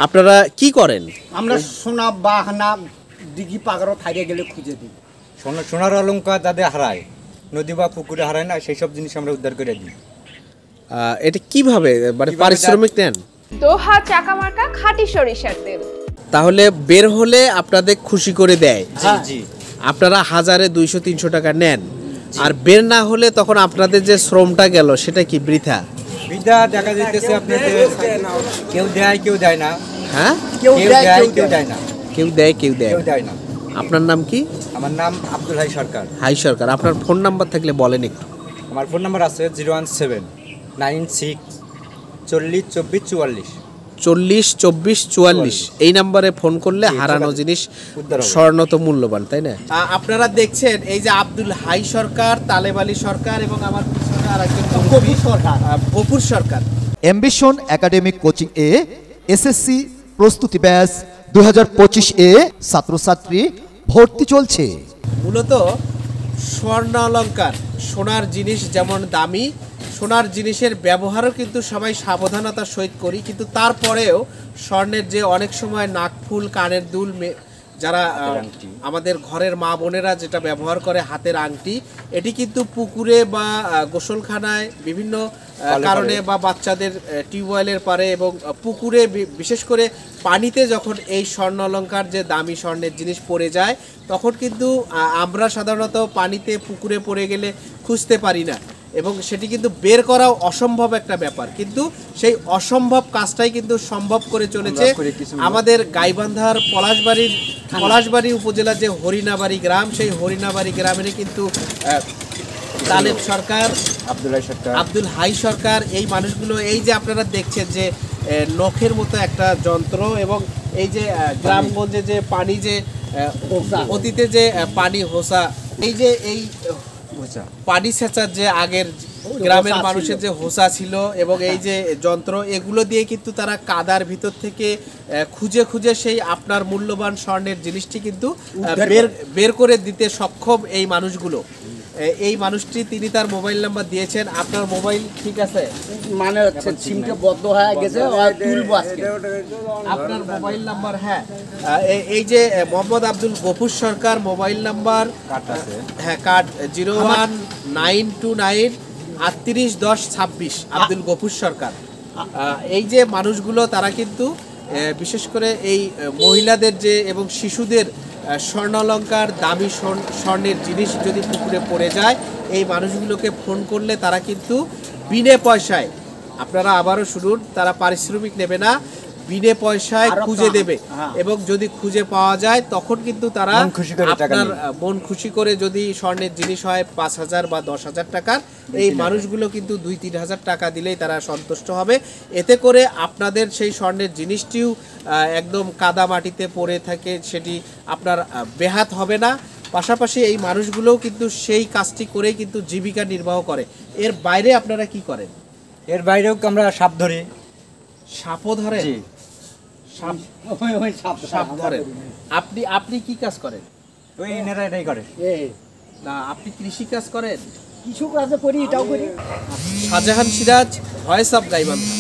আপনারা কি করেন? আমরা সোনা বাহানা দিঘি পাগড় থাইরে গেলে খুঁজে দিই। সোনার অলঙ্কার যাদের হারায়, নদী বা পুকুরে হারায় না, সেই সব জিনিস আমরা উদ্ধার করে দিই। এটা কিভাবে মানে পারিশ্রমিক নেন? দোহা চাকামার্কা খাঁটি সরিষার তেল। তাহলে বের হলে আপনাদের খুশি করে দেয়? জি জি। আপনারা 1000-এ 200-300 টাকা নেন, আর বের না হলে তখন আপনাদের যে শ্রমটা গেল সেটা কি বৃথা? বৃথা দেখা যাইতেছে আপনাদের, কেউ দেয় কেউ দেয় না। হ্যাঁ, কেউ দেয় কেউ দেয় না। কেউ দেয় কেউ দেয় কেউ দেয় না। আপনার নাম কি? আমার নাম আব্দুল হাই সরকার। হাই সরকার। আপনার ফোন নাম্বার থাকলে বলেন একটু। আমার ফোন নাম্বার আছে 01796402444। 402444 এই নাম্বারে ফোন করলে হারানো জিনিস স্বর্ণ তো মূল্যবান, তাই না? আপনারা দেখছেন এই যে আব্দুল হাই সরকার, তালেব আলী সরকার এবং আমার পিছনে আরেকজন গফুর সরকার। অ্যাম্বিশন একাডেমিক কোচিং এ এসএসসি প্রস্তুতি ব্যাচ 2025 এ ছাত্রছাত্রী ভর্তি চলছে। মূলত স্বর্ণ অলংকার, সোনার জিনিস যেমন দামি, সোনার জিনিসের ব্যবহারও কিন্তু সবাই সাবধানতার সহিত করি, কিন্তু তারপরেও স্বর্ণের যে অনেক সময় নাকফুল, কানের দুল, যারা আমাদের ঘরের মা বোনেরা যেটা ব্যবহার করে হাতের আংটি, এটি কিন্তু পুকুরে বা গোসলখানায় বিভিন্ন কারণে বা বাচ্চাদের টিউবওয়েলের পারে এবং পুকুরে বিশেষ করে পানিতে যখন এই স্বর্ণ অলংকার যে দামি স্বর্ণের জিনিস পড়ে যায় তখন কিন্তু আমরা সাধারণত পানিতে পুকুরে পড়ে গেলে খুঁজতে পারি না এবং সেটি কিন্তু বের করাও অসম্ভব একটা ব্যাপার, কিন্তু সেই অসম্ভব কাজটাই কিন্তু সম্ভব করে চলেছে আমাদের গাইবান্ধার পলাশবাড়ি উপজেলার যে হরিণাবাড়ি গ্রাম, সেই হরিণাবাড়ি গ্রামের কিন্তু তালেব সরকার, আব্দুল হাই সরকার। এই মানুষগুলো, এই যে আপনারা দেখছেন যে নখের মতো একটা যন্ত্র এবং এই যে গ্রামগঞ্জে যে পানি, যে অতীতে যে পানি হোসা, এই যে এই পানি সেচার যে আগের গ্রামের মানুষের যে হোসা ছিল এবং এই যে যন্ত্র, এগুলো দিয়ে কিন্তু তারা কাদার ভিতর থেকে খুঁজে খুঁজে সেই আপনার মূল্যবান স্বর্ণের জিনিসটি কিন্তু বের করে দিতে সক্ষম এই মানুষগুলো। এই মানুষটি, তিনি তার মোবাইল নাম্বার দিয়েছেন। আপনার মোবাইল ঠিক আছে? মানে হচ্ছে সিমটা বদ্ধ হয়ে গেছে, আপনার মোবাইল নাম্বার? হ্যাঁ, এই যে মোহাম্মদ আব্দুল গফুর সরকার, মোবাইল নাম্বার হ্যাঁ কার্ড 01929381026 আব্দুল গফুর সরকার। এই যে মানুষগুলো তারা কিন্তু বিশেষ করে এই মহিলাদের যে এবং শিশুদের স্বর্ণ অলংকার, দামি স্বর্ণের জিনিস যদি পুকুরে পড়ে যায়, এই মানুষগুলোকে ফোন করলে তারা কিন্তু বিনে পয়সায়, আপনারা আবারও শুনুন, তারা পারিশ্রমিক নেবে না, বিনে পয়সায় খুঁজে দেবে এবং যদি খুঁজে পাওয়া যায় তখন কিন্তু তারা আপনার মন খুশি করে, যদি স্বর্ণের জিনিস হয় 5000 বা 10,000 টাকার, এই মানুষগুলো কিন্তু 2-3 হাজার টাকা দিলেই তারা সন্তুষ্ট হবে। এতে করে আপনাদের সেই স্বর্ণের জিনিসটিও একদম কাদা মাটিতে পড়ে থাকে, সেটি আপনার বেহাত হবে না। পাশাপাশি এই মানুষগুলোও কিন্তু সেই কাজটি করেই কিন্তু জীবিকা নির্বাহ করে। এর বাইরে আপনারা কি করেন? এর বাইরেও আমরা সাপ ধরি। সাপও ধরে? সাপ ধরেন। আপনি কি কাজ করেন? ওই এনারা এটাই করে না, আপনি কৃষি কাজ করেন? কিছু কাজ করি, এটাও করি। Shahjahan Siraj, voice of Gaibandha.